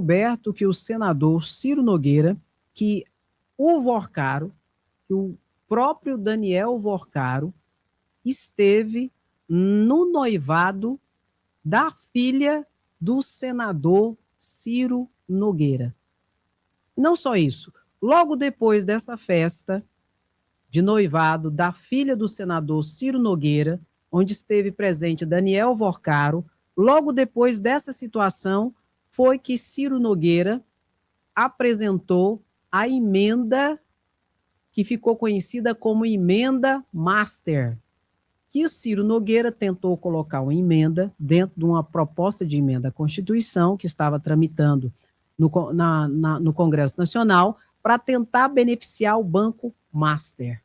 descoberto que o senador Ciro Nogueira, que o Vorcaro, que o próprio Daniel Vorcaro, esteve no noivado da filha do senador Ciro Nogueira. Não só isso, logo depois dessa festa de noivado da filha do senador Ciro Nogueira, onde esteve presente Daniel Vorcaro, logo depois dessa situação foi que Ciro Nogueira apresentou a emenda que ficou conhecida como emenda master, que o Ciro Nogueira tentou colocar uma emenda dentro de uma proposta de emenda à Constituição que estava tramitando no Congresso Nacional para tentar beneficiar o Banco Master.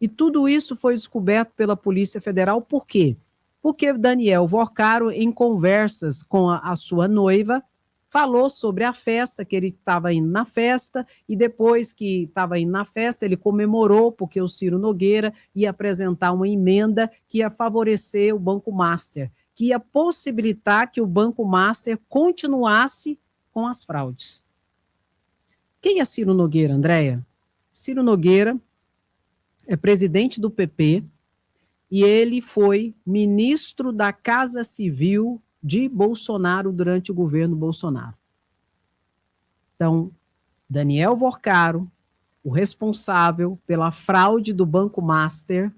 E tudo isso foi descoberto pela Polícia Federal, por quê? Porque Daniel Vorcaro, em conversas com a sua noiva, falou sobre a festa, que ele estava indo na festa, e depois que estava indo na festa, ele comemorou, porque o Ciro Nogueira ia apresentar uma emenda que ia favorecer o Banco Master, que ia possibilitar que o Banco Master continuasse com as fraudes. Quem é Ciro Nogueira, Andréia? Ciro Nogueira é presidente do PP e ele foi ministro da Casa Civil de Bolsonaro durante o governo Bolsonaro. Então, Daniel Vorcaro, o responsável pela fraude do Banco Master,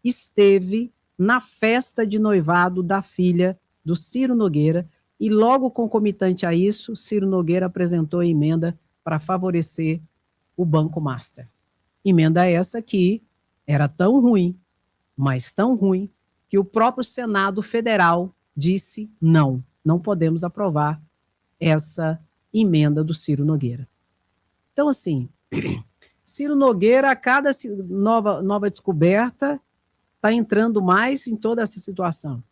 esteve na festa de noivado da filha do Ciro Nogueira e logo concomitante a isso, Ciro Nogueira apresentou a emenda para favorecer o Banco Master. Emenda essa que era tão ruim, mas tão ruim, que o próprio Senado Federal disse não, não podemos aprovar essa emenda do Ciro Nogueira. Então, assim, Ciro Nogueira, a cada nova descoberta, está entrando mais em toda essa situação.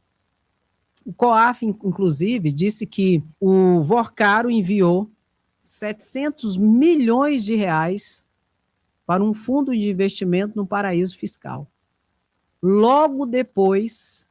O COAF, inclusive, disse que o Vorcaro enviou 700 milhões de reais para um fundo de investimento no paraíso fiscal. Logo depois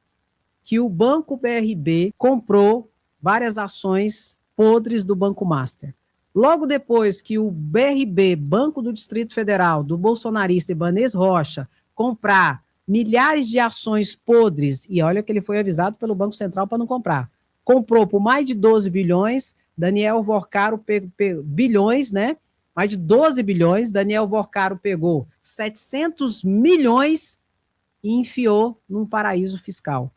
que o Banco BRB comprou várias ações podres do Banco Master. Logo depois que o BRB, Banco do Distrito Federal, do bolsonarista Ibanez Rocha, comprar milhares de ações podres, e olha que ele foi avisado pelo Banco Central para não comprar, comprou por mais de 12 bilhões, Daniel Vorcaro bilhões, né? Mais de 12 bilhões, Daniel Vorcaro pegou 700 milhões e enfiou num paraíso fiscal.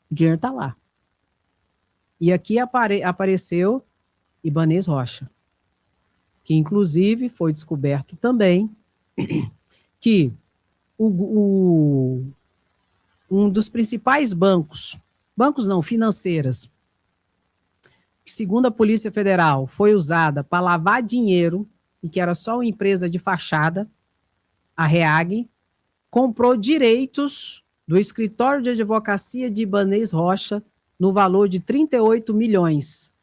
O dinheiro está lá. E aqui apareceu Ibanez Rocha, que inclusive foi descoberto também que um dos principais bancos não, financeiras, que segundo a Polícia Federal foi usada para lavar dinheiro e que era só uma empresa de fachada, a REAG, comprou direitos do escritório de advocacia de Ibanez Rocha no valor de 38 milhões.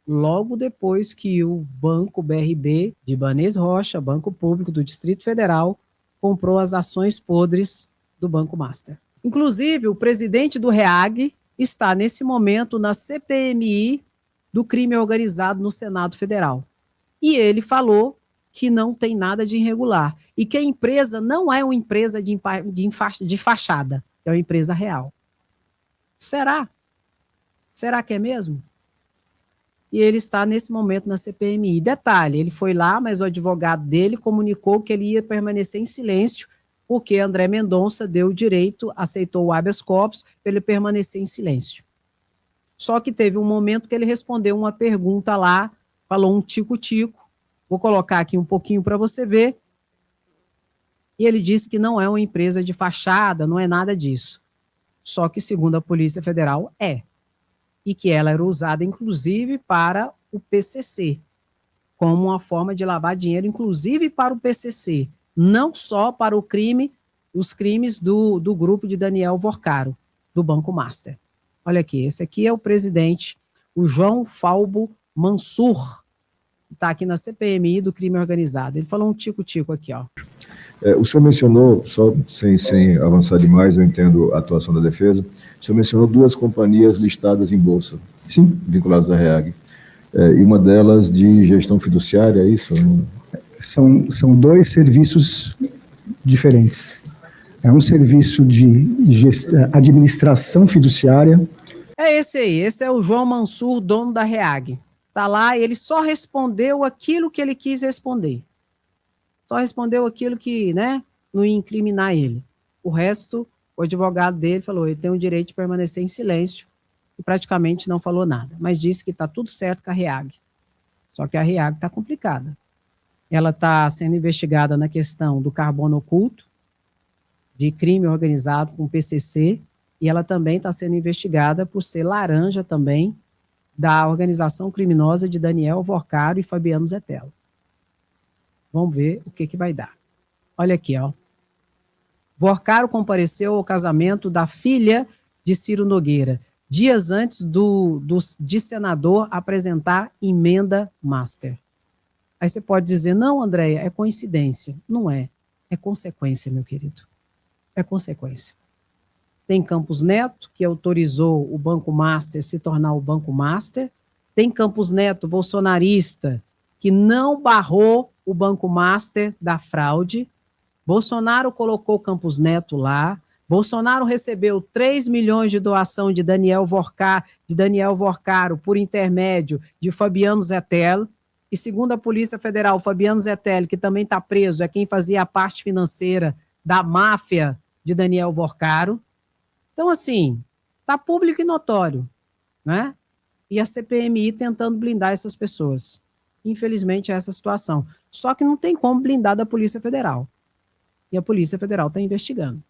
Logo depois que o Banco BRB de Ibanez Rocha, Banco Público do Distrito Federal, comprou as ações podres do Banco Master. Inclusive, o presidente do REAG está, nesse momento, na CPMI do crime organizado no Senado Federal. E ele falou que não tem nada de irregular e que a empresa não é uma empresa de fachada, é uma empresa real. Será? Será que é mesmo? E ele está, nesse momento, na CPMI. Detalhe, ele foi lá, mas o advogado dele comunicou que ele ia permanecer em silêncio, porque André Mendonça deu o direito, aceitou o habeas corpus, para ele permanecer em silêncio. Só que teve um momento que ele respondeu uma pergunta lá, falou um tico-tico, vou colocar aqui um pouquinho para você ver, e ele disse que não é uma empresa de fachada, não é nada disso. Só que, segundo a Polícia Federal, é. E que ela era usada, inclusive, para o PCC, como uma forma de lavar dinheiro, inclusive para o PCC, não só para os crimes do grupo de Daniel Vorcaro, do Banco Master. Olha aqui, esse aqui é o presidente, o João Falbo Mansur, que está aqui na CPMI do crime organizado. Ele falou um tico-tico aqui, ó. O senhor mencionou, só sem avançar demais, eu entendo a atuação da defesa, o senhor mencionou 2 companhias listadas em bolsa, sim, vinculadas à REAG. e uma delas de gestão fiduciária, é isso? São dois serviços diferentes. É um serviço de administração fiduciária. É esse aí, esse é o João Mansur, dono da REAG. Está lá, ele só respondeu aquilo que ele quis responder. Só respondeu aquilo que, né, não ia incriminar ele. O resto, o advogado dele falou, ele tem o direito de permanecer em silêncio e praticamente não falou nada, mas disse que está tudo certo com a REAG. Só que a REAG está complicada. Ela está sendo investigada na questão do carbono oculto, de crime organizado com PCC, e ela também está sendo investigada por ser laranja também da organização criminosa de Daniel Vorcaro e Fabiano Zetelo. Vamos ver o que vai dar. Olha aqui, ó. Vorcaro compareceu ao casamento da filha de Ciro Nogueira, dias antes de senador apresentar emenda master. Aí você pode dizer, não, Andréia, é coincidência. Não é. É consequência, meu querido. É consequência. Tem Campos Neto, que autorizou o Banco Master se tornar o Banco Master. Tem Campos Neto, bolsonarista, que não barrou o Banco Master da fraude. Bolsonaro colocou Campos Neto lá. Bolsonaro recebeu 3 milhões de doação de Daniel Vorcaro por intermédio de Fabiano Zetelo. E segundo a Polícia Federal, Fabiano Zetelo, que também está preso, é quem fazia a parte financeira da máfia de Daniel Vorcaro. Então, assim, está público e notório, né? E a CPMI tentando blindar essas pessoas. Infelizmente, é essa situação. Só que não tem como blindar da Polícia Federal. E a Polícia Federal está investigando.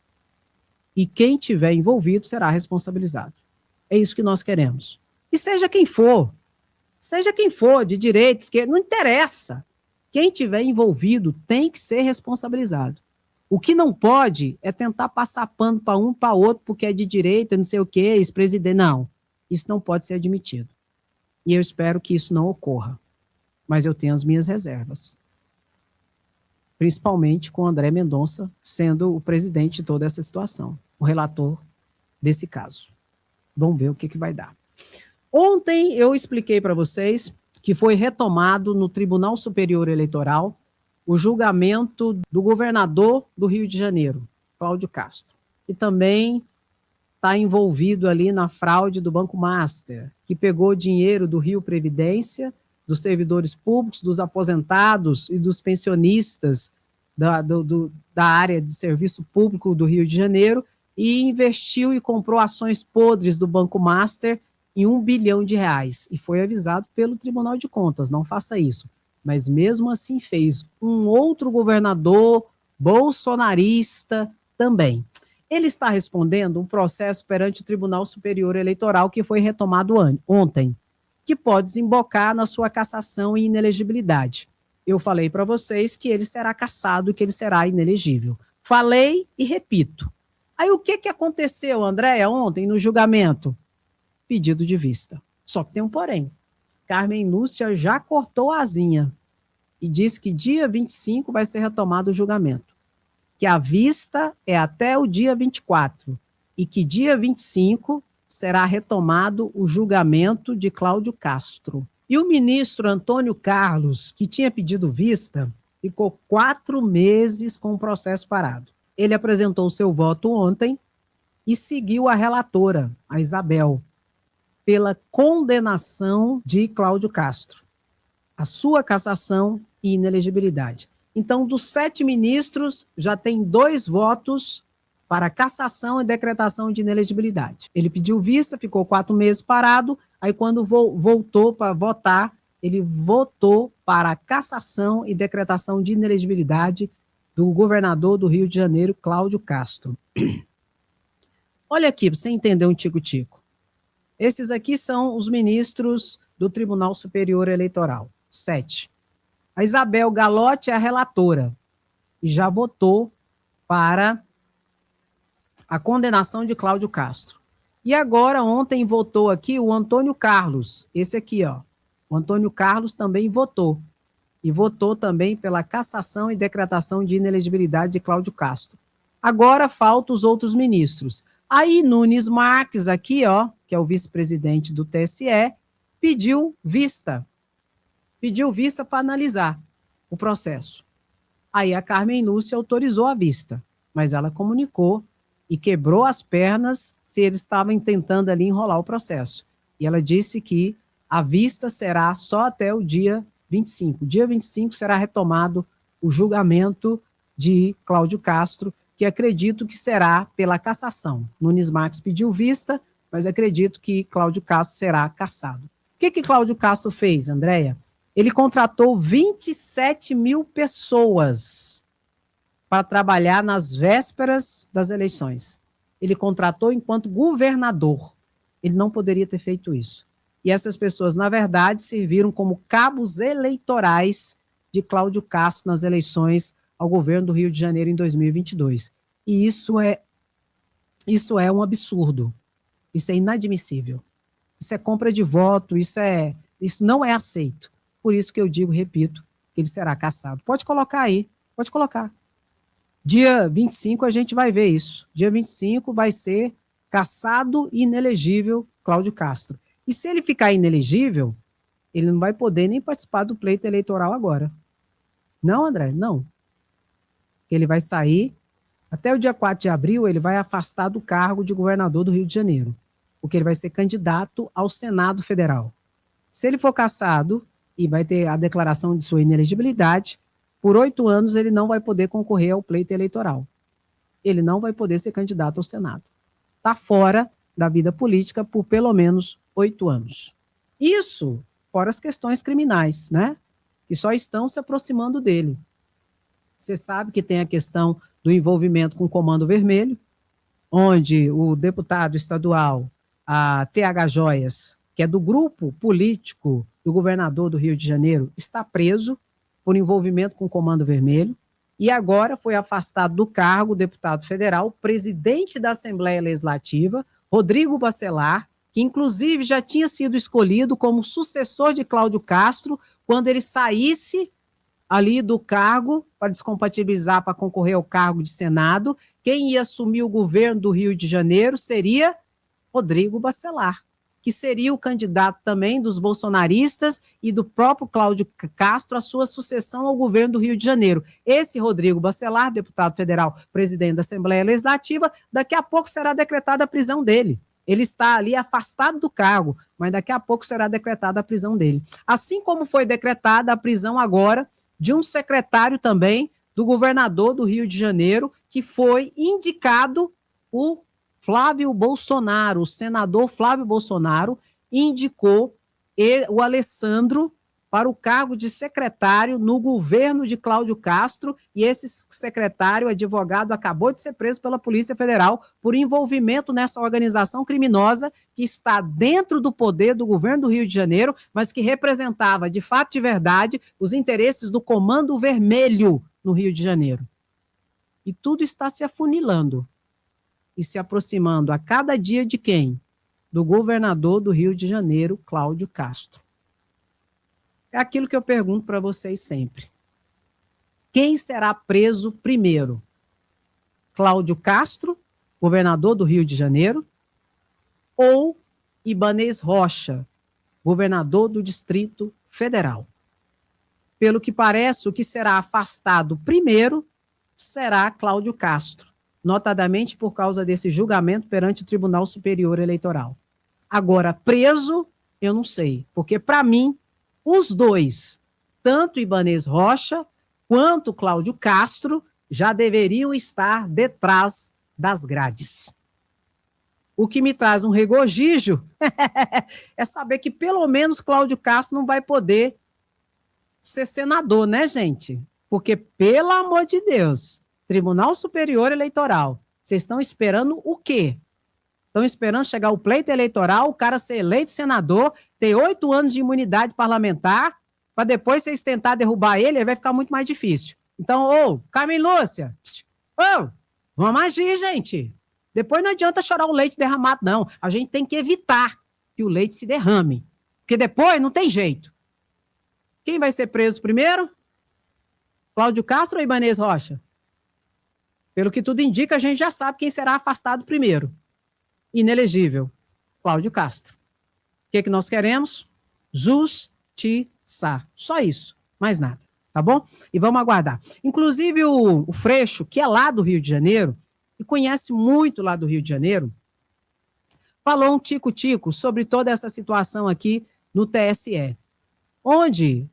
E quem tiver envolvido será responsabilizado. É isso que nós queremos. E seja quem for, de direita, esquerda, não interessa. Quem tiver envolvido tem que ser responsabilizado. O que não pode é tentar passar pano para um, para outro, porque é de direita, não sei o quê, ex-presidente. Não, isso não pode ser admitido. E eu espero que isso não ocorra. Mas eu tenho as minhas reservas. Principalmente com o André Mendonça sendo o presidente de toda essa situação, o relator desse caso. Vamos ver o que vai dar. Ontem eu expliquei para vocês que foi retomado no Tribunal Superior Eleitoral o julgamento do governador do Rio de Janeiro, Cláudio Castro, que também está envolvido ali na fraude do Banco Master, que pegou dinheiro do Rio Previdência, dos servidores públicos, dos aposentados e dos pensionistas da área de serviço público do Rio de Janeiro e investiu e comprou ações podres do Banco Master em R$1 bilhão. E foi avisado pelo Tribunal de Contas, não faça isso. Mas mesmo assim fez um outro governador bolsonarista também. Ele está respondendo um processo perante o Tribunal Superior Eleitoral que foi retomado ontem, que pode desembocar na sua cassação e inelegibilidade. Eu falei para vocês que ele será cassado e que ele será inelegível. Falei e repito. Aí o que aconteceu, Andréia, ontem no julgamento? Pedido de vista. Só que tem um porém. Carmen Lúcia já cortou a asinha e disse que dia 25 vai ser retomado o julgamento. Que a vista é até o dia 24 e que dia 25 será retomado o julgamento de Cláudio Castro. E o ministro Antônio Carlos, que tinha pedido vista, ficou 4 meses com o processo parado. Ele apresentou o seu voto ontem e seguiu a relatora, a Isabel, pela condenação de Cláudio Castro, a sua cassação e inelegibilidade. Então, dos 7 ministros, já tem 2 votos para cassação e decretação de inelegibilidade. Ele pediu vista, ficou 4 meses parado, aí quando voltou para votar, ele votou para cassação e decretação de inelegibilidade do governador do Rio de Janeiro, Cláudio Castro. Olha aqui, para você entender um tico-tico. Esses aqui são os ministros do Tribunal Superior Eleitoral, 7. A Isabel Galotti é a relatora e já votou para a condenação de Cláudio Castro. E agora, ontem, votou aqui o Antônio Carlos, esse aqui, ó. O Antônio Carlos também votou. E votou também pela cassação e decretação de inelegibilidade de Cláudio Castro. Agora faltam os outros ministros. Aí Nunes Marques aqui, ó, que é o vice-presidente do TSE, pediu vista. pediu vista para analisar o processo. Aí a Carmen Lúcia autorizou a vista, mas ela comunicou e quebrou as pernas se eles estavam tentando ali enrolar o processo. E ela disse que a vista será só até o dia 25. Dia 25 será retomado o julgamento de Cláudio Castro, que acredito que será pela cassação. Nunes Marques pediu vista, mas acredito que Cláudio Castro será cassado. O que Cláudio Castro fez, Andréia? Ele contratou 27 mil pessoas para trabalhar nas vésperas das eleições. Ele contratou enquanto governador. Ele não poderia ter feito isso. E essas pessoas, na verdade, serviram como cabos eleitorais de Cláudio Castro nas eleições ao governo do Rio de Janeiro em 2022. E isso é um absurdo. Isso é inadmissível. Isso é compra de voto, isso não é aceito. Por isso que eu digo, repito, que ele será cassado. Pode colocar aí, pode colocar. Dia 25 a gente vai ver isso. Dia 25 vai ser cassado e inelegível Cláudio Castro. E se ele ficar inelegível, ele não vai poder nem participar do pleito eleitoral agora. Não, André, não. Ele vai sair, até o dia 4 de abril, ele vai afastar do cargo de governador do Rio de Janeiro, porque ele vai ser candidato ao Senado Federal. Se ele for cassado e vai ter a declaração de sua inelegibilidade, por 8 anos ele não vai poder concorrer ao pleito eleitoral. Ele não vai poder ser candidato ao Senado. Está fora da vida política por pelo menos 8 anos. Isso fora as questões criminais, né? Que só estão se aproximando dele. Você sabe que tem a questão do envolvimento com o Comando Vermelho, onde o deputado estadual, a TH Joias, que é do grupo político do governador do Rio de Janeiro, está preso por envolvimento com o Comando Vermelho, e agora foi afastado do cargo o deputado federal, presidente da Assembleia Legislativa, Rodrigo Bacelar, que inclusive já tinha sido escolhido como sucessor de Cláudio Castro quando ele saísse ali do cargo para descompatibilizar para concorrer ao cargo de Senado. Quem ia assumir o governo do Rio de Janeiro seria Rodrigo Bacelar, que seria o candidato também dos bolsonaristas e do próprio Cláudio Castro à sua sucessão ao governo do Rio de Janeiro. Esse Rodrigo Bacelar, deputado federal, presidente da Assembleia Legislativa, daqui a pouco será decretada a prisão dele. Ele está ali afastado do cargo, mas daqui a pouco será decretada a prisão dele. Assim como foi decretada a prisão agora de um secretário também do governador do Rio de Janeiro, que foi indicado, o Flávio Bolsonaro, o senador Flávio Bolsonaro, indicou o Alessandro para o cargo de secretário no governo de Cláudio Castro, e esse secretário, advogado, acabou de ser preso pela Polícia Federal por envolvimento nessa organização criminosa que está dentro do poder do governo do Rio de Janeiro, mas que representava, de fato e de verdade, os interesses do Comando Vermelho no Rio de Janeiro. E tudo está se afunilando e se aproximando a cada dia de quem? Do governador do Rio de Janeiro, Cláudio Castro. É aquilo que eu pergunto para vocês sempre. Quem será preso primeiro? Cláudio Castro, governador do Rio de Janeiro, ou Ibanez Rocha, governador do Distrito Federal? Pelo que parece, o que será afastado primeiro será Cláudio Castro, notadamente por causa desse julgamento perante o Tribunal Superior Eleitoral. Agora, preso, eu não sei, porque para mim, os dois, tanto Ibanez Rocha quanto Cláudio Castro, já deveriam estar detrás das grades. O que me traz um regozijo é saber que pelo menos Cláudio Castro não vai poder ser senador, né, gente? Porque, pelo amor de Deus, Tribunal Superior Eleitoral, vocês estão esperando o quê? Estão esperando chegar o pleito eleitoral, o cara ser eleito senador, ter 8 anos de imunidade parlamentar, para depois vocês tentar derrubar ele, aí vai ficar muito mais difícil. Então, Carmen Lúcia, vamos agir, gente. Depois não adianta chorar o leite derramado, não. A gente tem que evitar que o leite se derrame, porque depois não tem jeito. Quem vai ser preso primeiro? Cláudio Castro ou Ibanez Rocha? Pelo que tudo indica, a gente já sabe quem será afastado primeiro. Inelegível, Cláudio Castro. O que nós queremos? Justiça. processar. Só isso, mais nada, tá bom? E vamos aguardar. Inclusive o Freixo, que é lá do Rio de Janeiro, e conhece muito lá do Rio de Janeiro, falou um tico-tico sobre toda essa situação aqui no TSE, onde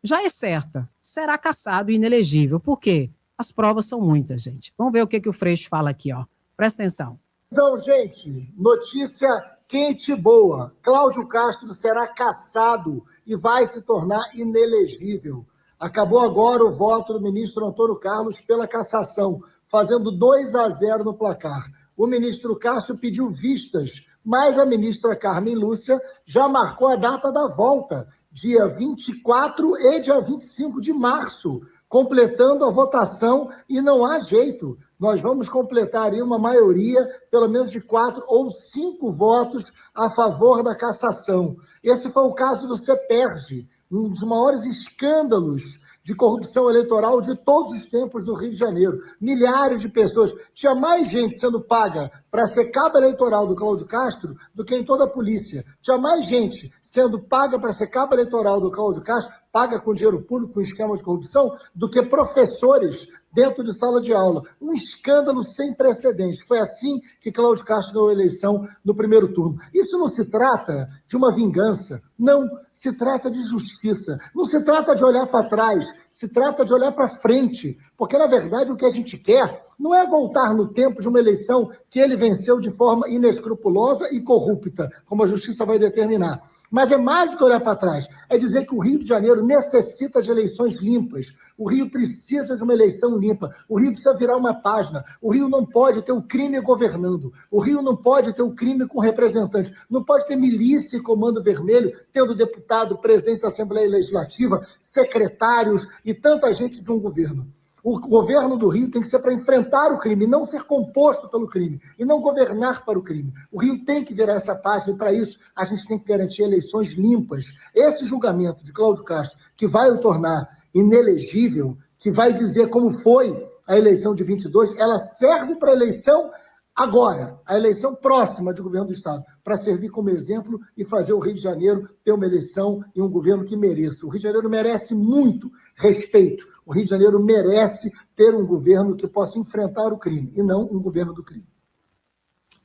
já é certa, será cassado e inelegível. Por quê? As provas são muitas, gente. Vamos ver o que o Freixo fala aqui, ó. Presta atenção. Então, gente, notícia quente e boa. Cláudio Castro será cassado e vai se tornar inelegível. Acabou agora o voto do ministro Antônio Carlos pela cassação, fazendo 2-0 no placar. O ministro Cássio pediu vistas, mas a ministra Carmen Lúcia já marcou a data da volta, dia 24 e dia 25 de março, completando a votação, e não há jeito. Nós vamos completar aí uma maioria, pelo menos de 4 ou 5 votos a favor da cassação. Esse foi o caso do CEPERJ, um dos maiores escândalos de corrupção eleitoral de todos os tempos do Rio de Janeiro. Milhares de pessoas. Tinha mais gente sendo paga para ser cabo eleitoral do Cláudio Castro do que em toda a polícia. Tinha mais gente sendo paga para ser cabo eleitoral do Cláudio Castro, paga com dinheiro público, com esquema de corrupção, do que professores dentro de sala de aula. Um escândalo sem precedentes. Foi assim que Cláudio Castro ganhou a eleição no primeiro turno. Isso não se trata de uma vingança, não. Se trata de justiça. Não se trata de olhar para trás, se trata de olhar para frente. Porque, na verdade, o que a gente quer não é voltar no tempo de uma eleição que ele venceu de forma inescrupulosa e corrupta, como a justiça vai determinar. Mas é mais do que olhar para trás, é dizer que o Rio de Janeiro necessita de eleições limpas, o Rio precisa de uma eleição limpa, o Rio precisa virar uma página, o Rio não pode ter o crime governando, o Rio não pode ter o crime com representantes, não pode ter milícia e comando vermelho, tendo deputado, presidente da Assembleia Legislativa, secretários e tanta gente de um governo. O governo do Rio tem que ser para enfrentar o crime, não ser composto pelo crime, e não governar para o crime. O Rio tem que virar essa página, e para isso a gente tem que garantir eleições limpas. Esse julgamento de Cláudio Castro, que vai o tornar inelegível, que vai dizer como foi a eleição de 22, ela serve para a eleição agora, a eleição próxima de governo do Estado, para servir como exemplo e fazer o Rio de Janeiro ter uma eleição e um governo que mereça. O Rio de Janeiro merece muito respeito. O Rio de Janeiro merece ter um governo que possa enfrentar o crime, e não um governo do crime.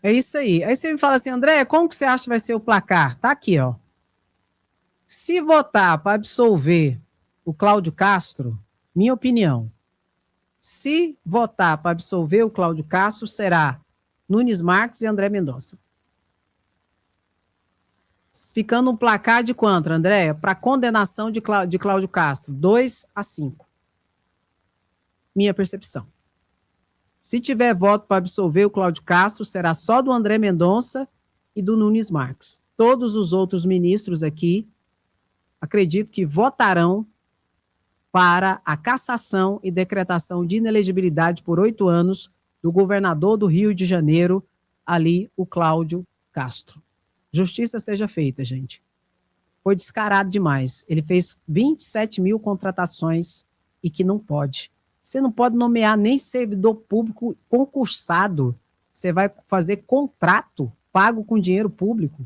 É isso aí. Aí você me fala assim, André, como que você acha que vai ser o placar? Tá aqui, ó. Se votar para absolver o Cláudio Castro, minha opinião, se votar para absolver o Cláudio Castro, será Nunes Marques e André Mendonça. Ficando um placar de quanto, André? Para condenação de Cláudio Castro, 2-5. Minha percepção. Se tiver voto para absolver o Cláudio Castro, será só do André Mendonça e do Nunes Marques. Todos os outros ministros aqui, acredito que votarão para a cassação e decretação de inelegibilidade por 8 anos do governador do Rio de Janeiro, ali, o Cláudio Castro. Justiça seja feita, gente. Foi descarado demais. Ele fez 27 mil contratações e que não pode. Você não pode nomear nem servidor público concursado. Você vai fazer contrato pago com dinheiro público.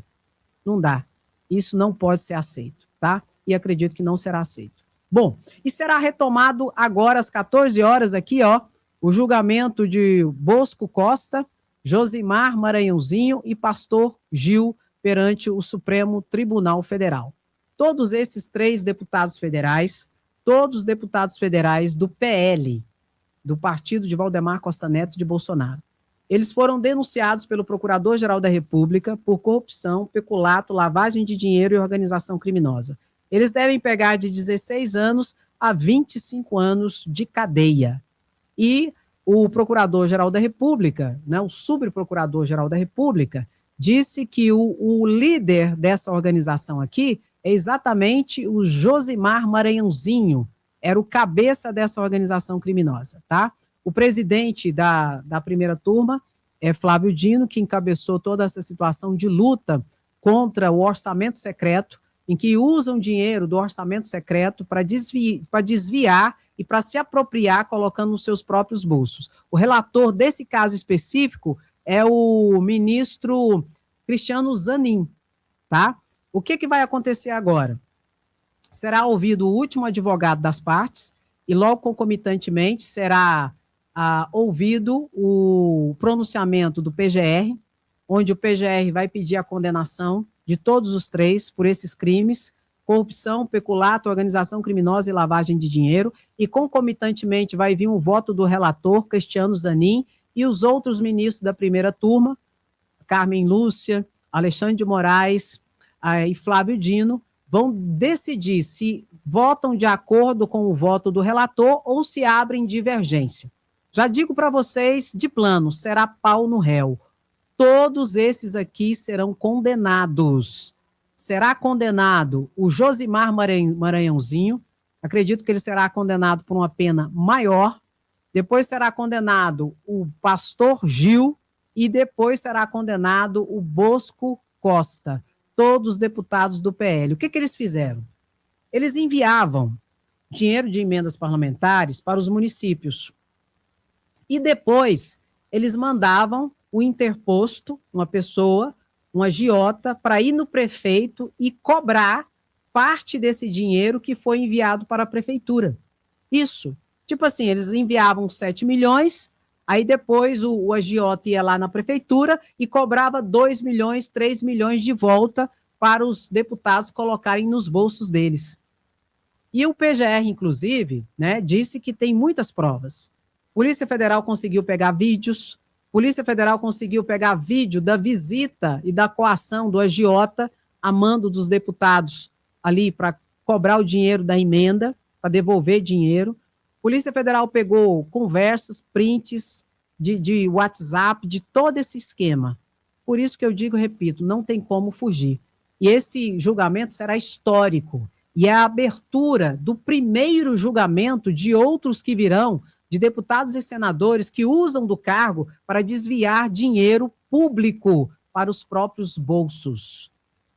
Não dá. Isso não pode ser aceito, tá? E acredito que não será aceito. Bom, e será retomado agora às 14 horas aqui, ó, o julgamento de Bosco Costa, Josimar Maranhãozinho e Pastor Gil perante o Supremo Tribunal Federal. Todos esses 3 deputados federais, todos os deputados federais do PL, do partido de Valdemar Costa Neto de Bolsonaro. Eles foram denunciados pelo Procurador-Geral da República por corrupção, peculato, lavagem de dinheiro e organização criminosa. Eles devem pegar de 16 anos a 25 anos de cadeia. E o Procurador-Geral da República, né, o Subprocurador-Geral da República, disse que o líder dessa organização aqui é exatamente o Josimar Maranhãozinho, era o cabeça dessa organização criminosa, tá? O presidente da primeira turma é Flávio Dino, que encabeçou toda essa situação de luta contra o orçamento secreto, em que usam dinheiro do orçamento secreto para desviar e para se apropriar, colocando nos seus próprios bolsos. O relator desse caso específico é o ministro Cristiano Zanin, tá? O que vai acontecer agora? será ouvido o último advogado das partes e logo concomitantemente será ouvido o pronunciamento do PGR, onde o PGR vai pedir a condenação de todos os três por esses crimes: corrupção, peculato, organização criminosa e lavagem de dinheiro, e concomitantemente vai vir um voto do relator, Cristiano Zanin, e os outros ministros da primeira turma, Carmen Lúcia, Alexandre de Moraes e Flávio Dino, vão decidir se votam de acordo com o voto do relator ou se abrem divergência. Já digo para vocês, de plano, será pau no réu. Todos esses aqui serão condenados. Será condenado o Josimar Maranhãozinho, acredito que ele será condenado por uma pena maior, depois será condenado o pastor Gil e depois será condenado o Bosco Costa, todos deputados do PL. O que eles fizeram? Eles enviavam dinheiro de emendas parlamentares para os municípios e depois eles mandavam o interposto, uma pessoa, um agiota, para ir no prefeito e cobrar parte desse dinheiro que foi enviado para a prefeitura. Isso. Tipo assim, eles enviavam 7 milhões, aí depois o agiota ia lá na prefeitura e cobrava 2 milhões, 3 milhões de volta para os deputados colocarem nos bolsos deles. E o PGR, inclusive, né, disse que tem muitas provas. Polícia Federal conseguiu pegar vídeos, Polícia Federal conseguiu pegar vídeo da visita e da coação do agiota a mando dos deputados ali para cobrar o dinheiro da emenda, para devolver dinheiro. Polícia Federal pegou conversas, prints de WhatsApp, de todo esse esquema. Por isso que eu digo, repito, não tem como fugir. E esse julgamento será histórico. E é a abertura do primeiro julgamento de outros que virão, de deputados e senadores que usam do cargo para desviar dinheiro público para os próprios bolsos.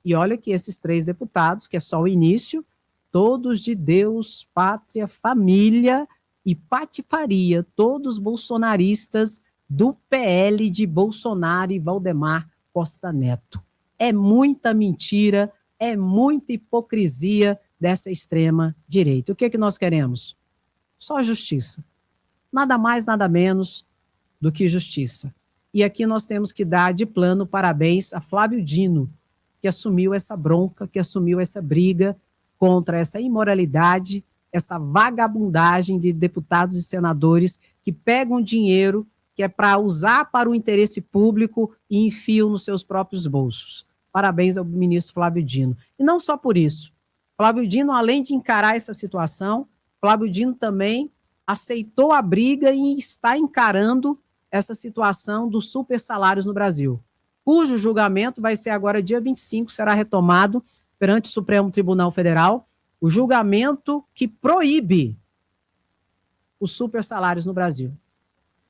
E olha que esses 3 deputados, que é só o início, todos de Deus, pátria, família e patifaria, todos bolsonaristas do PL de Bolsonaro e Valdemar Costa Neto. É muita mentira, é muita hipocrisia dessa extrema direita. O que é que nós queremos? Só justiça. Nada mais, nada menos do que justiça. E aqui nós temos que dar de plano parabéns a Flávio Dino, que assumiu essa bronca, que assumiu essa briga contra essa imoralidade, essa vagabundagem de deputados e senadores que pegam dinheiro que é para usar para o interesse público e enfiam nos seus próprios bolsos. Parabéns ao ministro Flávio Dino. E não só por isso. Flávio Dino, além de encarar essa situação, Flávio Dino também aceitou a briga e está encarando essa situação dos super salários no Brasil, cujo julgamento vai ser agora dia 25, será retomado perante o Supremo Tribunal Federal, o julgamento que proíbe os super salários no Brasil.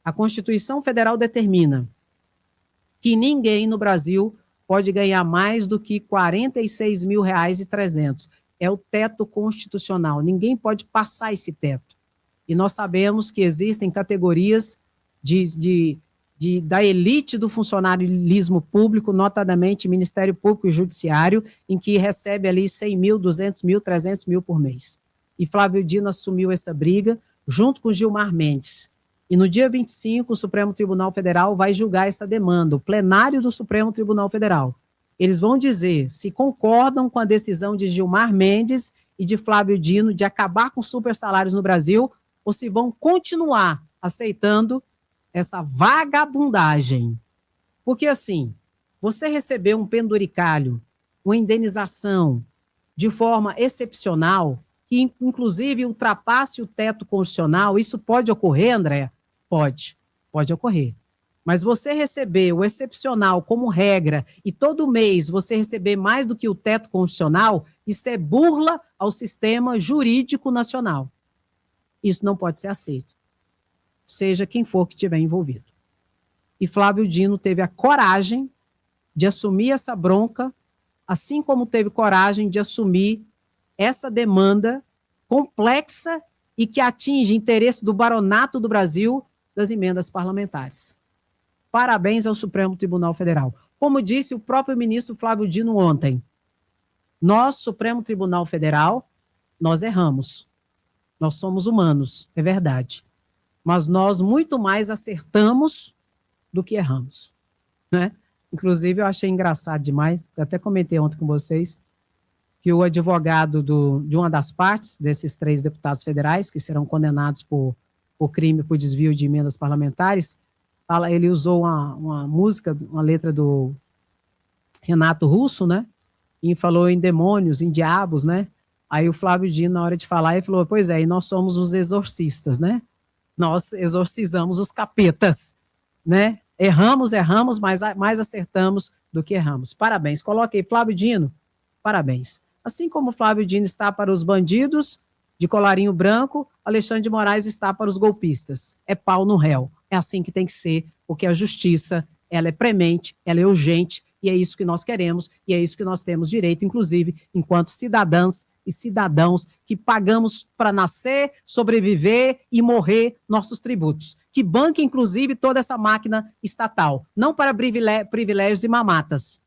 A Constituição Federal determina que ninguém no Brasil pode ganhar mais do que R$ 46.300. É o teto constitucional, ninguém pode passar esse teto. E nós sabemos que existem categorias da elite do funcionarismo público, notadamente Ministério Público e Judiciário, em que recebe ali 100 mil, 200 mil, 300 mil por mês. E Flávio Dino assumiu essa briga junto com Gilmar Mendes. E no dia 25, o Supremo Tribunal Federal vai julgar essa demanda, o plenário do Supremo Tribunal Federal. Eles vão dizer se concordam com a decisão de Gilmar Mendes e de Flávio Dino de acabar com super salários no Brasil ou se vão continuar aceitando essa vagabundagem. Porque, assim, você receber um penduricalho, uma indenização de forma excepcional, que inclusive ultrapasse o teto constitucional, isso pode ocorrer, André? Pode ocorrer. Mas você receber o excepcional como regra e todo mês você receber mais do que o teto constitucional, isso é burla ao sistema jurídico nacional. Isso não pode ser aceito, seja quem for que estiver envolvido. E Flávio Dino teve a coragem de assumir essa bronca, assim como teve coragem de assumir essa demanda complexa e que atinge interesse do baronato do Brasil das emendas parlamentares. Parabéns ao Supremo Tribunal Federal. Como disse o próprio ministro Flávio Dino ontem, nós, Supremo Tribunal Federal, nós erramos. Nós somos humanos, é verdade. Mas nós muito mais acertamos do que erramos, né? Inclusive, eu achei engraçado demais, eu até comentei ontem com vocês, que o advogado de uma das partes, desses 3 deputados federais, que serão condenados por crime, por desvio de emendas parlamentares, ele usou uma música, uma letra do Renato Russo, né? E falou em demônios, em diabos, né? Aí o Flávio Dino, na hora de falar, ele falou, pois é, e nós somos os exorcistas, né? Nós exorcizamos os capetas, né? Erramos, mas mais acertamos do que erramos. Parabéns. Coloque aí, Flávio Dino, parabéns. Assim como o Flávio Dino está para os bandidos de colarinho branco, Alexandre de Moraes está para os golpistas. É pau no réu. É assim que tem que ser, porque a justiça, ela é premente, ela é urgente, e é isso que nós queremos, e é isso que nós temos direito, inclusive, enquanto cidadãs e cidadãos que pagamos para nascer, sobreviver e morrer nossos tributos, que banque, inclusive, toda essa máquina estatal, não para privilégios e mamatas.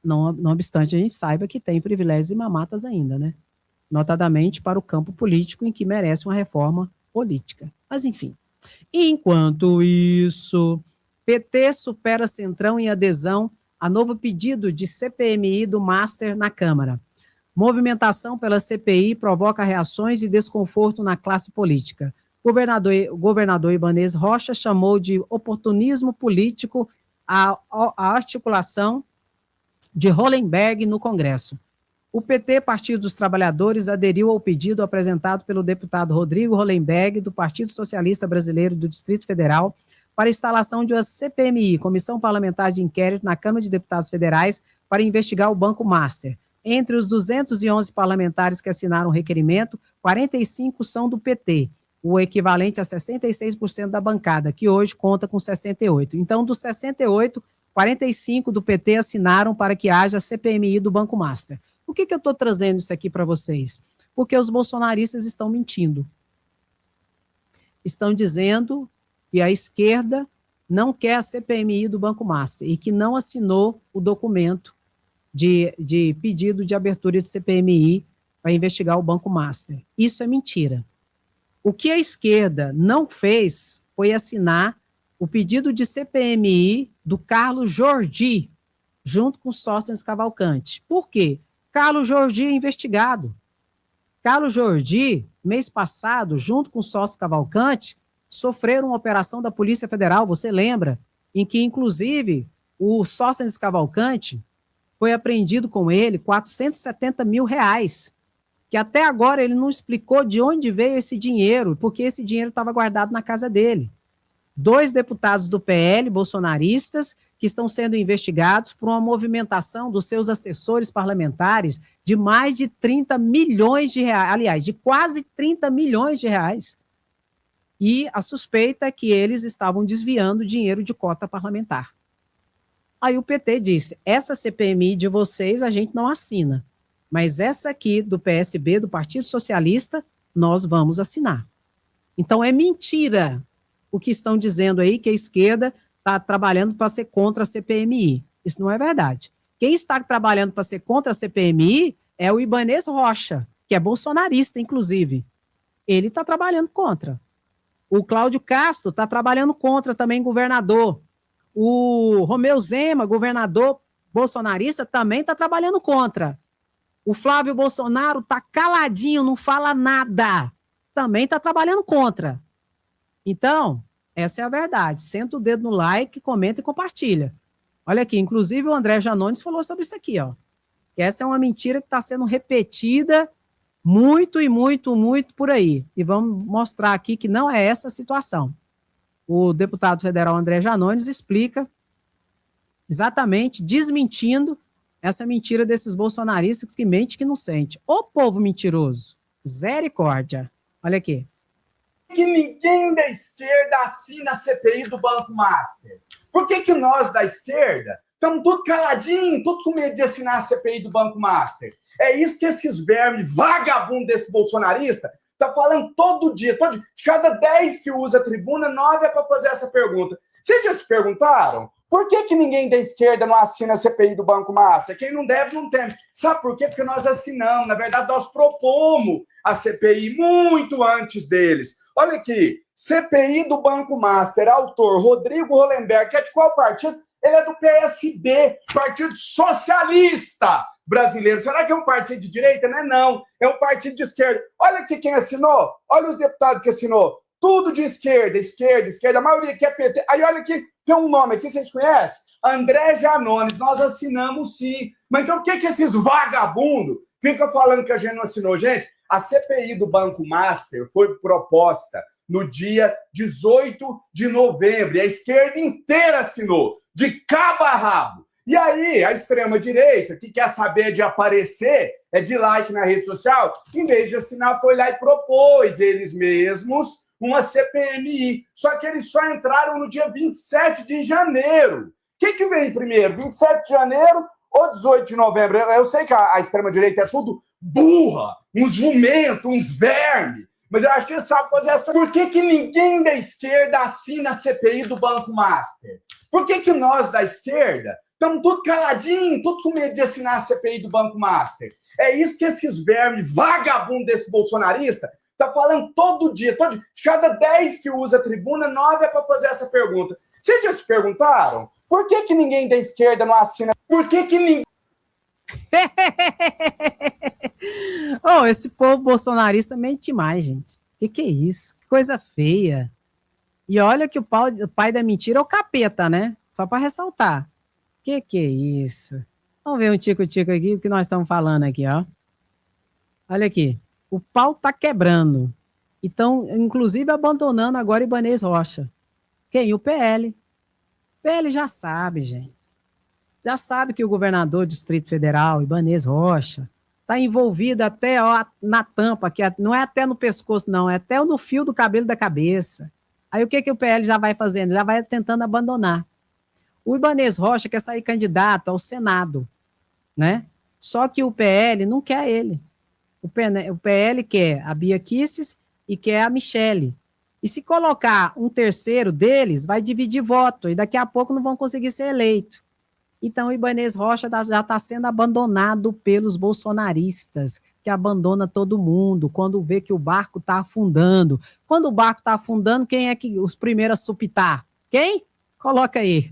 Não obstante, a gente saiba que tem privilégios e mamatas ainda, né? Notadamente para o campo político, em que merece uma reforma política. Mas, enfim. Enquanto isso, PT supera Centrão em adesão a novo pedido de CPMI do Master na Câmara. Movimentação pela CPI provoca reações e desconforto na classe política. O governador Ibanez Rocha chamou de oportunismo político a articulação de Hollenberg no Congresso. O PT, Partido dos Trabalhadores, aderiu ao pedido apresentado pelo deputado Rodrigo Hollenberg, do Partido Socialista Brasileiro do Distrito Federal, para a instalação de uma CPMI, Comissão Parlamentar de Inquérito, na Câmara de Deputados Federais, para investigar o Banco Master. Entre os 211 parlamentares que assinaram o requerimento, 45 são do PT, o equivalente a 66% da bancada, que hoje conta com 68. Então, dos 68, 45 do PT assinaram para que haja CPMI do Banco Master. Por que eu estou trazendo isso aqui para vocês? Porque os bolsonaristas estão mentindo. Estão dizendo que a esquerda não quer a CPMI do Banco Master e que não assinou o documento de pedido de abertura de CPMI para investigar o Banco Master. Isso é mentira. O que a esquerda não fez foi assinar o pedido de CPMI do Carlos Jordi, junto com Sóstenes Cavalcante. Por quê? Carlos Jordi é investigado. Carlos Jordi, mês passado, junto com Sóstenes Cavalcante, sofreram uma operação da Polícia Federal, você lembra? Em que, inclusive, o Sóstenes Cavalcante foi apreendido com ele R$470 mil, que até agora ele não explicou de onde veio esse dinheiro, porque esse dinheiro estava guardado na casa dele. 2 deputados do PL, bolsonaristas, que estão sendo investigados por uma movimentação dos seus assessores parlamentares de mais de 30 milhões de reais, aliás, de quase 30 milhões de reais. E a suspeita é que eles estavam desviando dinheiro de cota parlamentar. Aí o PT disse, essa CPMI de vocês a gente não assina, mas essa aqui do PSB, do Partido Socialista, nós vamos assinar. Então é mentira o que estão dizendo aí, que a esquerda está trabalhando para ser contra a CPMI. Isso não é verdade. Quem está trabalhando para ser contra a CPMI é o Ibanez Rocha, que é bolsonarista, inclusive. Ele está trabalhando contra. O Cláudio Castro está trabalhando contra também, governador. O Romeu Zema, governador bolsonarista, também está trabalhando contra. O Flávio Bolsonaro está caladinho, não fala nada. Também está trabalhando contra. Então, essa é a verdade. Senta o dedo no like, comenta e compartilha. Olha aqui, inclusive o André Janones falou sobre isso aqui, ó. Que essa é uma mentira que está sendo repetida muito e muito, muito por aí. E vamos mostrar aqui que não é essa a situação. O deputado federal André Janones explica exatamente, desmentindo essa mentira desses bolsonaristas que mente que não sente. Ô povo mentiroso, misericórdia. Olha aqui. Que ninguém da esquerda assina a CPI do Banco Master? Por que nós da esquerda estamos tudo caladinho, tudo com medo de assinar a CPI do Banco Master? É isso que esses vermes vagabundos desse bolsonarista tá falando todo dia. De cada 10 que usa a tribuna, 9 é para fazer essa pergunta. Vocês já se perguntaram Por que ninguém da esquerda não assina a CPI do Banco Master? Quem não deve, não tem. Sabe por quê? Porque nós assinamos. Na verdade, nós propomos a CPI muito antes deles. Olha aqui, CPI do Banco Master, autor Rodrigo Hollenberg, que é de qual partido? Ele é do PSB, Partido Socialista Brasileiro. Será que é um partido de direita? Não é, não. É um partido de esquerda. Olha aqui quem assinou. Olha os deputados que assinou. Tudo de esquerda, esquerda, esquerda. A maioria aqui é PT. Aí olha aqui, tem um nome aqui, vocês conhecem? André Janones. Nós assinamos sim. Mas então por que esses vagabundos ficam falando que a gente não assinou? Gente, a CPI do Banco Master foi proposta no dia 18 de novembro. E a esquerda inteira assinou, de cabo a rabo. E aí, a extrema-direita, que quer saber de aparecer, é de like na rede social, em vez de assinar, foi lá e propôs eles mesmos uma CPMI. Só que eles só entraram no dia 27 de janeiro. O que vem primeiro, 27 de janeiro ou 18 de novembro? Eu sei que a extrema-direita é tudo burra, uns jumentos, uns vermes, mas eu acho que eles sabem fazer essa... Por que ninguém da esquerda assina a CPI do Banco Master? Por que nós da esquerda estamos tudo caladinho, tudo com medo de assinar a CPI do Banco Master? É isso que esses vermes vagabundos desse bolsonarista tá falando todo dia. De cada 10 que usa a tribuna, 9 é para fazer essa pergunta. Vocês já se perguntaram? Por que ninguém da esquerda não assina? Por que ninguém... Oh, esse povo bolsonarista mente mais, gente. Que é isso? Que coisa feia. E olha que o pai da mentira é o capeta, né? Só para ressaltar. Que é isso? Vamos ver um tico-tico aqui, o que nós estamos falando aqui, ó. Olha aqui. O pau tá quebrando. Então, inclusive, abandonando agora Ibanez Rocha. Quem? O PL. O PL já sabe, gente. Já sabe que o governador do Distrito Federal, Ibanez Rocha, está envolvido até na tampa, que não é até no pescoço, não, é até no fio do cabelo da cabeça. Aí o que o PL já vai fazendo? Já vai tentando abandonar. O Ibanez Rocha quer sair candidato ao Senado, né? Só que o PL não quer ele. O PL quer a Bia Kicis e quer a Michele. E se colocar um terceiro deles, vai dividir voto, e daqui a pouco não vão conseguir ser eleitos. Então, o Ibanez Rocha já está sendo abandonado pelos bolsonaristas, que abandona todo mundo quando vê que o barco está afundando. Quando o barco está afundando, quem é que os primeiros a supitar? Quem? Coloca aí.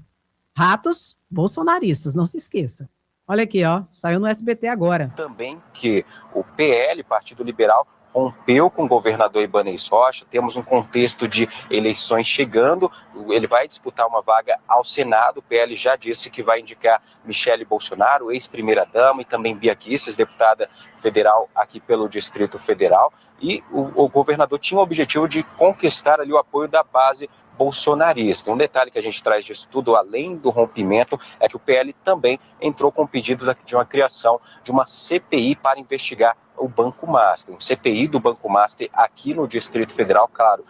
Ratos bolsonaristas, não se esqueça. Olha aqui, ó, saiu no SBT agora. Também que o PL, Partido Liberal, rompeu com o governador Ibanez Rocha. Temos um contexto de eleições chegando, ele vai disputar uma vaga ao Senado. O PL já disse que vai indicar Michele Bolsonaro, ex-primeira-dama, e também Bia Kicis, deputada federal aqui pelo Distrito Federal. E o governador tinha o objetivo de conquistar ali o apoio da base bolsonarista. Um detalhe que a gente traz disso tudo, além do rompimento, é que o PL também entrou com o pedido de uma criação de uma CPI para investigar o Banco Master, um CPI do Banco Master aqui no Distrito Federal, claro,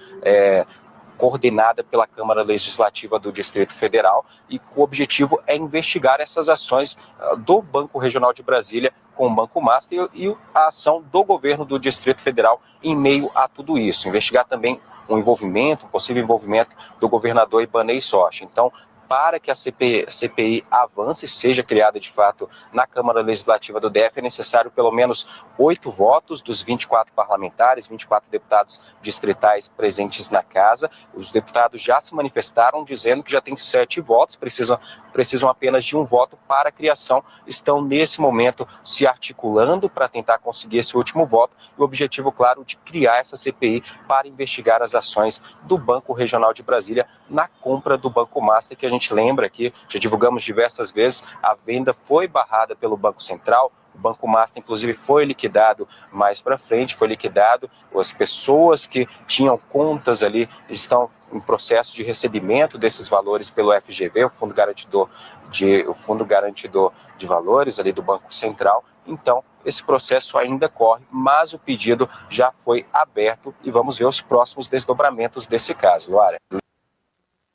coordenada pela Câmara Legislativa do Distrito Federal, e o objetivo é investigar essas ações do Banco Regional de Brasília com o Banco Master e a ação do governo do Distrito Federal em meio a tudo isso. Investigar também um possível envolvimento do governador Ibanez Rocha. Então, para que a CPI avance e seja criada de fato na Câmara Legislativa do DF, é necessário pelo menos 8 votos dos 24 parlamentares, 24 deputados distritais presentes na casa. Os deputados já se manifestaram dizendo que já tem 7 votos, precisam apenas de um voto para a criação. Estão nesse momento se articulando para tentar conseguir esse último voto, e o objetivo, claro, de criar essa CPI para investigar as ações do Banco Regional de Brasília na compra do Banco Master, que a gente lembra aqui, já divulgamos diversas vezes, a venda foi barrada pelo Banco Central. O Banco Master, inclusive, foi liquidado mais para frente, as pessoas que tinham contas ali estão em processo de recebimento desses valores pelo FGV, o Fundo Garantidor de Valores ali do Banco Central. Então, esse processo ainda corre, mas o pedido já foi aberto e vamos ver os próximos desdobramentos desse caso, Luara.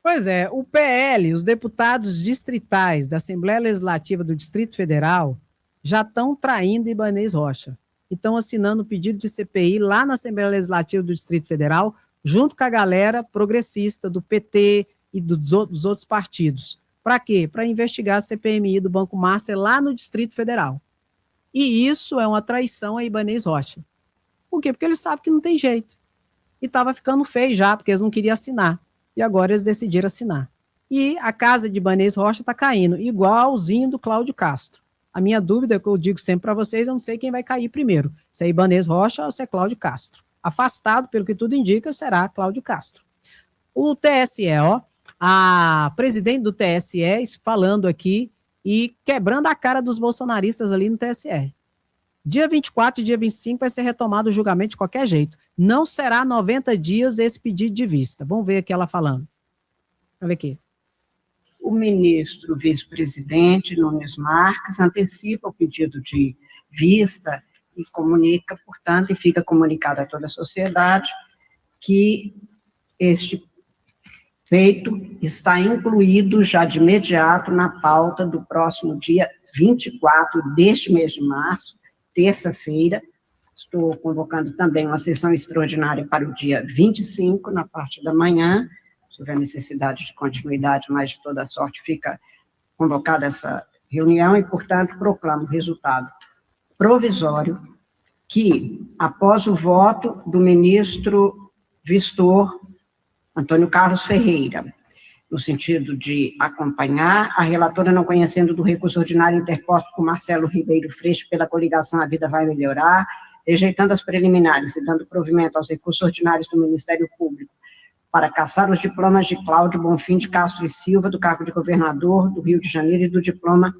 Pois é, o PL, os deputados distritais da Assembleia Legislativa do Distrito Federal já estão traindo Ibanez Rocha e estão assinando o pedido de CPI lá na Assembleia Legislativa do Distrito Federal, junto com a galera progressista do PT e dos outros partidos. Para quê? Para investigar a CPMI do Banco Master lá no Distrito Federal. E isso é uma traição a Ibanez Rocha. Por quê? Porque eles sabem que não tem jeito. E estava ficando feio já, porque eles não queriam assinar. E agora eles decidiram assinar. E a casa de Ibanez Rocha está caindo, igualzinho do Cláudio Castro. A minha dúvida, que eu digo sempre para vocês, eu não sei quem vai cair primeiro, se é Ibanez Rocha ou se é Cláudio Castro. Afastado, pelo que tudo indica, será Cláudio Castro. O TSE, a presidente do TSE falando aqui e quebrando a cara dos bolsonaristas ali no TSE. Dia 24 e dia 25 vai ser retomado o julgamento de qualquer jeito. Não será 90 dias esse pedido de vista. Vamos ver aqui ela falando. Olha aqui. O ministro vice-presidente Nunes Marques antecipa o pedido de vista e comunica, portanto, e fica comunicado a toda a sociedade que este feito está incluído já de imediato na pauta do próximo dia 24 deste mês de março, terça-feira. Estou convocando também uma sessão extraordinária para o dia 25, na parte da manhã. Se houver necessidade de continuidade, mas de toda sorte fica convocada essa reunião e, portanto, proclamo o resultado provisório que, após o voto do ministro Vistor Antônio Carlos Ferreira, no sentido de acompanhar, a relatora não conhecendo do recurso ordinário interposto por Marcelo Ribeiro Freixo pela coligação A Vida Vai Melhorar, rejeitando as preliminares e dando provimento aos recursos ordinários do Ministério Público para cassar os diplomas de Cláudio Bonfim de Castro e Silva, do cargo de governador do Rio de Janeiro, e do diploma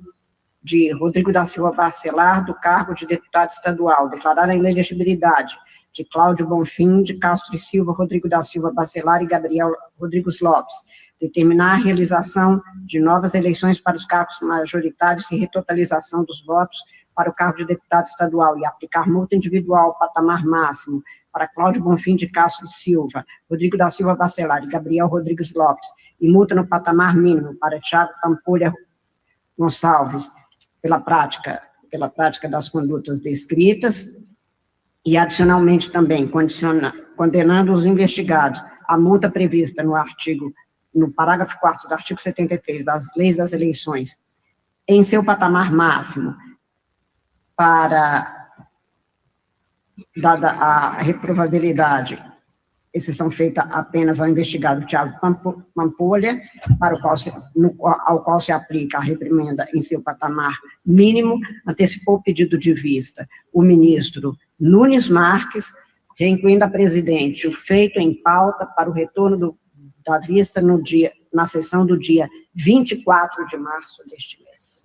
de Rodrigo da Silva Bacelar, do cargo de deputado estadual, declarar a inelegibilidade de Cláudio Bonfim de Castro e Silva, Rodrigo da Silva Bacelar e Gabriel Rodrigues Lopes, determinar a realização de novas eleições para os cargos majoritários e retotalização dos votos para o cargo de deputado estadual e aplicar multa individual patamar máximo para Cláudio Bonfim de Castro e Silva, Rodrigo da Silva Bacelar e Gabriel Rodrigues Lopes, e multa no patamar mínimo para Thiago Pampolha Gonçalves, pela prática das condutas descritas, e adicionalmente também condenando os investigados à multa prevista no parágrafo 4º do artigo 73 das leis das eleições, em seu patamar máximo, para, dada a reprovabilidade, exceção feita apenas ao investigado Thiago Pampolha, ao qual se aplica a reprimenda em seu patamar mínimo, antecipou o pedido de vista o ministro Nunes Marques, reincluindo a presidente o feito em pauta para o retorno da vista na sessão do dia 24 de março deste mês.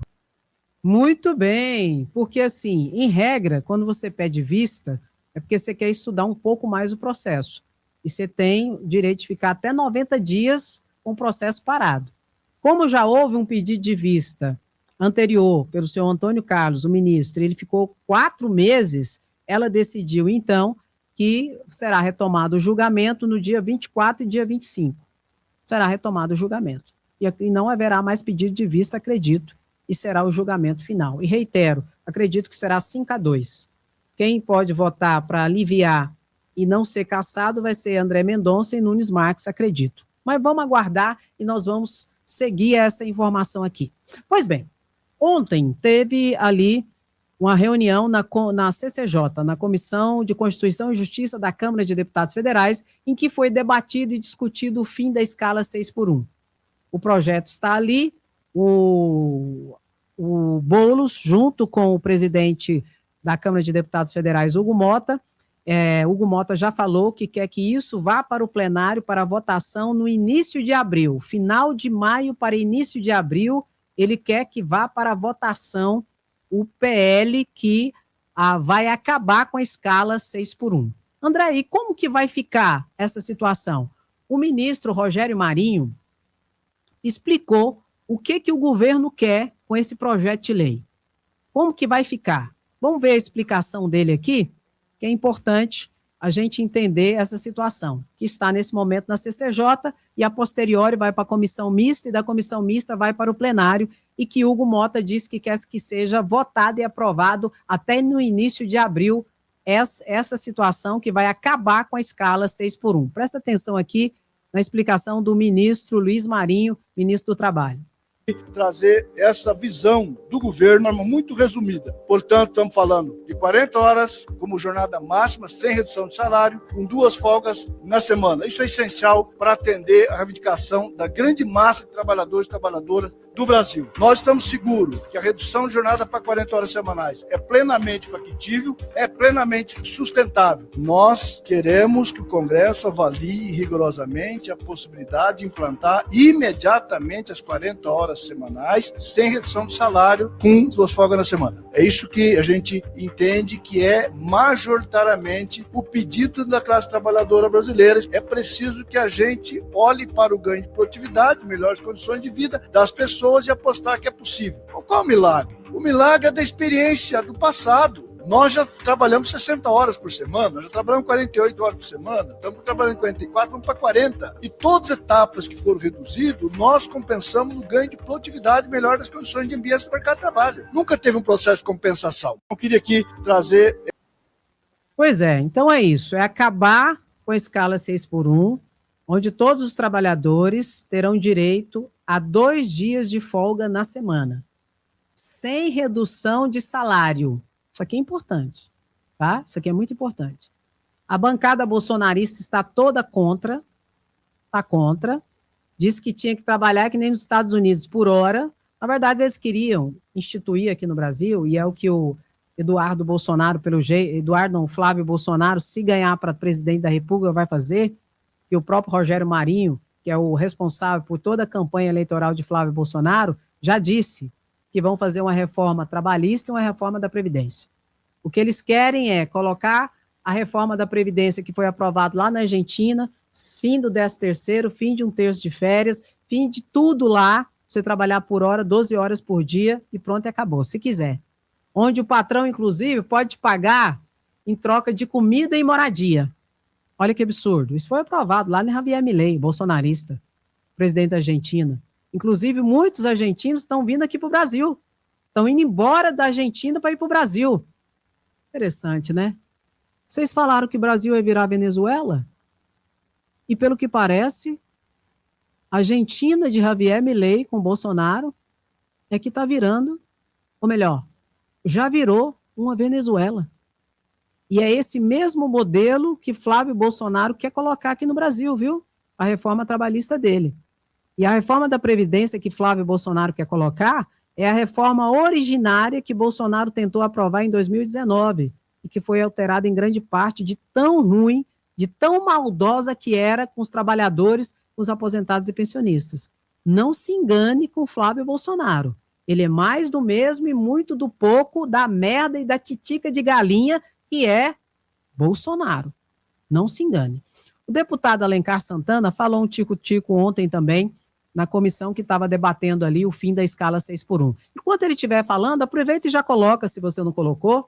Muito bem, porque assim, em regra, quando você pede vista, é porque você quer estudar um pouco mais o processo. E você tem o direito de ficar até 90 dias com o processo parado. Como já houve um pedido de vista anterior pelo senhor Antônio Carlos, o ministro, ele ficou 4 meses, ela decidiu, então, que será retomado o julgamento no dia 24 e dia 25. Será retomado o julgamento. E não haverá mais pedido de vista, acredito, e será o julgamento final. E reitero, acredito que será 5-2. Quem pode votar para aliviar e não ser cassado vai ser André Mendonça e Nunes Marques, acredito. Mas vamos aguardar e nós vamos seguir essa informação aqui. Pois bem, ontem teve ali uma reunião na CCJ, na Comissão de Constituição e Justiça da Câmara de Deputados Federais, em que foi debatido e discutido o fim da escala 6x1. O projeto está ali, o Boulos, junto com o presidente da Câmara de Deputados Federais, Hugo Mota. Hugo Mota já falou que quer que isso vá para o plenário para votação no início de abril, final de maio para início de abril, ele quer que vá para a votação o PL que vai acabar com a escala 6x1. André, e como que vai ficar essa situação? O ministro Rogério Marinho explicou o que o governo quer com esse projeto de lei. Como que vai ficar? Vamos ver a explicação dele aqui, que é importante a gente entender essa situação, que está nesse momento na CCJ e a posteriori vai para a comissão mista e da comissão mista vai para o plenário e que Hugo Mota disse que quer que seja votado e aprovado até no início de abril essa situação que vai acabar com a escala 6x1. Presta atenção aqui na explicação do ministro Luiz Marinho, ministro do Trabalho. trazer essa visão do governo muito resumida. Portanto, estamos falando de 40 horas como jornada máxima, sem redução de salário, com 2 folgas na semana. Isso é essencial para atender a reivindicação da grande massa de trabalhadores e trabalhadoras do Brasil. Nós estamos seguros que a redução de jornada para 40 horas semanais é plenamente factível, é plenamente sustentável. Nós queremos que o Congresso avalie rigorosamente a possibilidade de implantar imediatamente as 40 horas semanais, sem redução de salário, com 2 folgas na semana. É isso que a gente entende que é majoritariamente o pedido da classe trabalhadora brasileira. É preciso que a gente olhe para o ganho de produtividade, melhores condições de vida das pessoas e apostar que é possível. Qual é o milagre? O milagre é da experiência do passado. Nós já trabalhamos 60 horas por semana, já trabalhamos 48 horas por semana, estamos trabalhando 44, vamos para 40. E todas as etapas que foram reduzidas, nós compensamos no ganho de produtividade melhor das condições de ambiente do mercado de trabalho. Nunca teve um processo de compensação. Eu queria aqui trazer... Pois é, então é isso, é acabar com a escala 6x1, onde todos os trabalhadores terão direito a 2 dias de folga na semana, sem redução de salário. Isso aqui é importante, tá? Isso aqui é muito importante. A bancada bolsonarista está toda contra, disse que tinha que trabalhar que nem nos Estados Unidos por hora. Na verdade, eles queriam instituir aqui no Brasil, e é o que o Eduardo Bolsonaro, Flávio Bolsonaro, se ganhar para presidente da República, vai fazer, e o próprio Rogério Marinho, que é o responsável por toda a campanha eleitoral de Flávio Bolsonaro, já disse que vão fazer uma reforma trabalhista e uma reforma da Previdência. O que eles querem é colocar a reforma da Previdência que foi aprovada lá na Argentina, fim do 13º, fim de 1 terço de férias, fim de tudo lá, você trabalhar por hora, 12 horas por dia e pronto, e acabou, se quiser. Onde o patrão, inclusive, pode pagar em troca de comida e moradia. Olha que absurdo. Isso foi aprovado lá no Javier Milei, bolsonarista, presidente da Argentina. Inclusive, muitos argentinos estão vindo aqui para o Brasil. Estão indo embora da Argentina para ir para o Brasil. Interessante, né? Vocês falaram que o Brasil ia virar Venezuela? E pelo que parece, a Argentina de Javier Milei com Bolsonaro é que está virando, ou melhor, já virou uma Venezuela. E é esse mesmo modelo que Flávio Bolsonaro quer colocar aqui no Brasil, viu? A reforma trabalhista dele. E a reforma da Previdência que Flávio Bolsonaro quer colocar é a reforma originária que Bolsonaro tentou aprovar em 2019 e que foi alterada em grande parte de tão ruim, de tão maldosa que era com os trabalhadores, com os aposentados e pensionistas. Não se engane com Flávio Bolsonaro. Ele é mais do mesmo e muito do pouco da merda e da titica de galinha que é Bolsonaro. Não se engane. O deputado Alencar Santana falou um tico-tico ontem também, na comissão que estava debatendo ali o fim da escala 6x1. Enquanto ele estiver falando, aproveita e já coloca, se você não colocou,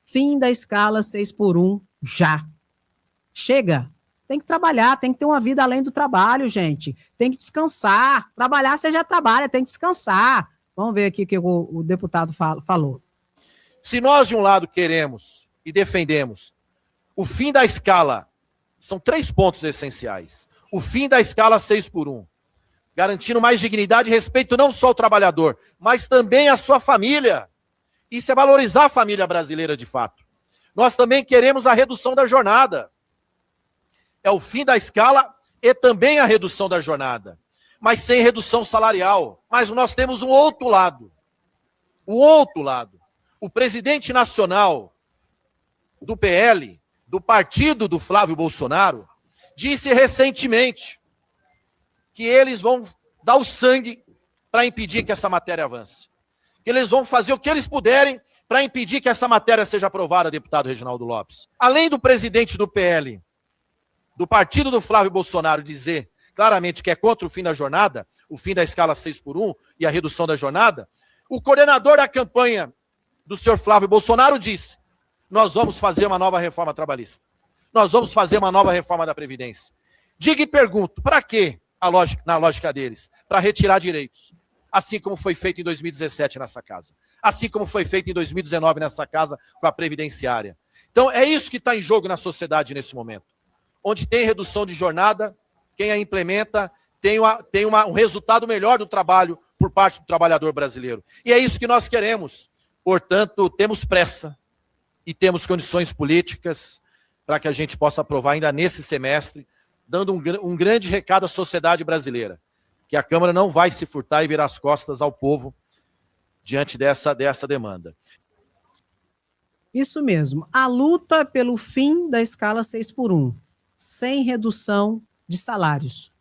fim da escala 6x1 já. Chega. Tem que trabalhar, tem que ter uma vida além do trabalho, gente. Tem que descansar. Trabalhar, você já trabalha, tem que descansar. Vamos ver aqui o que o deputado falou. Se nós, de um lado, queremos e defendemos o fim da escala, são 3 pontos essenciais. O fim da escala 6x1, garantindo mais dignidade e respeito não só ao trabalhador, mas também à sua família. Isso é valorizar a família brasileira de fato. Nós também queremos a redução da jornada. É o fim da escala e também a redução da jornada, mas sem redução salarial. Mas nós temos um outro lado. O outro lado. O presidente nacional do PL, do partido do Flávio Bolsonaro, disse recentemente que eles vão dar o sangue para impedir que essa matéria avance. Que eles vão fazer o que eles puderem para impedir que essa matéria seja aprovada, deputado Reginaldo Lopes. Além do presidente do PL, do partido do Flávio Bolsonaro, dizer claramente que é contra o fim da jornada, o fim da escala 6x1 e a redução da jornada, o coordenador da campanha do senhor Flávio Bolsonaro disse: nós vamos fazer uma nova reforma trabalhista. Nós vamos fazer uma nova reforma da Previdência. Diga e pergunto, para quê? Na lógica deles, para retirar direitos. Assim como foi feito em 2017 nessa casa. Assim como foi feito em 2019 nessa casa com a Previdenciária. Então, é isso que está em jogo na sociedade nesse momento. Onde tem redução de jornada, quem a implementa tem um resultado melhor do trabalho por parte do trabalhador brasileiro. E é isso que nós queremos. Portanto, temos pressa e temos condições políticas para que a gente possa aprovar ainda nesse semestre, dando um grande recado à sociedade brasileira, que a Câmara não vai se furtar e virar as costas ao povo diante dessa demanda. Isso mesmo. A luta pelo fim da escala 6x1, sem redução de salários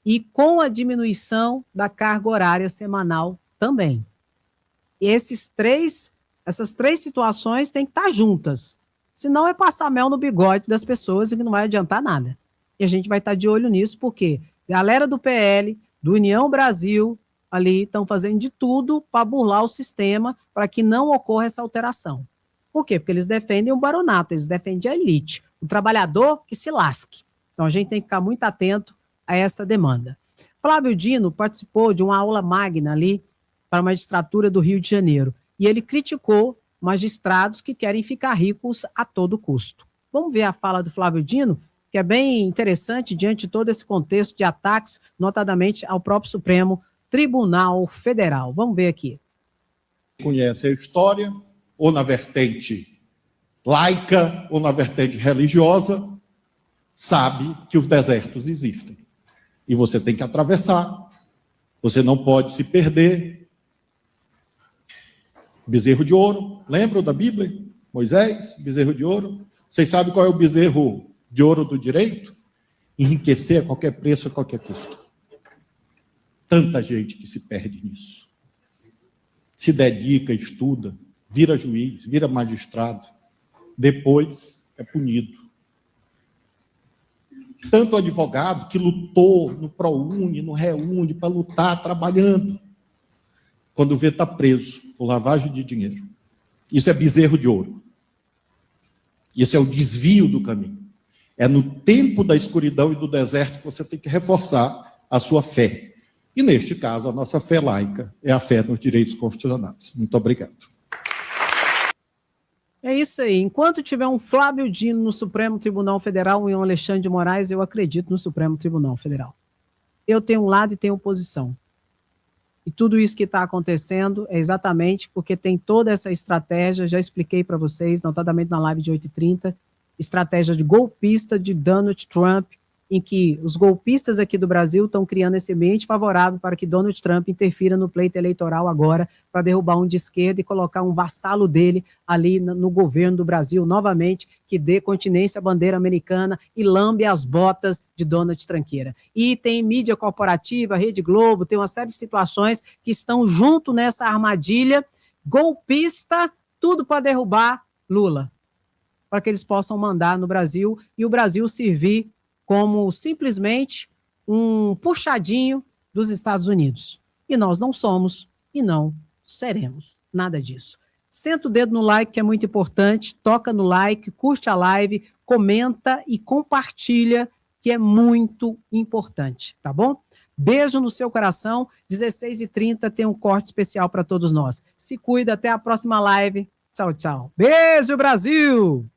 e com a diminuição da carga horária semanal também. Essas três situações têm que estar juntas. Senão é passar mel no bigode das pessoas e que não vai adiantar nada. E a gente vai estar de olho nisso, porque a galera do PL, do União Brasil, ali estão fazendo de tudo para burlar o sistema, para que não ocorra essa alteração. Por quê? Porque eles defendem o baronato, eles defendem a elite, o trabalhador que se lasque. Então a gente tem que ficar muito atento a essa demanda. Flávio Dino participou de uma aula magna ali para a magistratura do Rio de Janeiro, e ele criticou magistrados que querem ficar ricos a todo custo. Vamos ver a fala do Flávio Dino, que é bem interessante diante de todo esse contexto de ataques, notadamente ao próprio Supremo Tribunal Federal. Vamos ver aqui. Conhece a história, ou na vertente laica, ou na vertente religiosa, sabe que os desertos existem. E você tem que atravessar, você não pode se perder. Bezerro de ouro, lembram da Bíblia? Moisés, bezerro de ouro. Vocês sabem qual é o bezerro de ouro do direito? Enriquecer a qualquer preço, a qualquer custo. Tanta gente que se perde nisso. Se dedica, estuda, vira juiz, vira magistrado, depois é punido. Tanto advogado que lutou no ProUni, no REUNI, para lutar, trabalhando, quando vê está preso por lavagem de dinheiro. Isso é bezerro de ouro. Isso é o desvio do caminho. É no tempo da escuridão e do deserto que você tem que reforçar a sua fé. E, neste caso, a nossa fé laica é a fé nos direitos constitucionais. Muito obrigado. É isso aí. Enquanto tiver um Flávio Dino no Supremo Tribunal Federal e um Alexandre de Moraes, eu acredito no Supremo Tribunal Federal. Eu tenho um lado e tenho oposição. E tudo isso que está acontecendo é exatamente porque tem toda essa estratégia, já expliquei para vocês, notadamente na live de 8h30, estratégia de golpista de Donald Trump, em que os golpistas aqui do Brasil estão criando esse ambiente favorável para que Donald Trump interfira no pleito eleitoral agora, para derrubar um de esquerda e colocar um vassalo dele ali no governo do Brasil, novamente, que dê continência à bandeira americana e lambe as botas de Donald Tranqueira. E tem mídia corporativa, Rede Globo, tem uma série de situações que estão junto nessa armadilha golpista, tudo para derrubar Lula, para que eles possam mandar no Brasil e o Brasil servir como simplesmente um puxadinho dos Estados Unidos. E nós não somos e não seremos nada disso. Senta o dedo no like, que é muito importante, toca no like, curte a live, comenta e compartilha, que é muito importante, tá bom? Beijo no seu coração, 16h30 tem um corte especial para todos nós. Se cuida, até a próxima live. Tchau, tchau. Beijo, Brasil!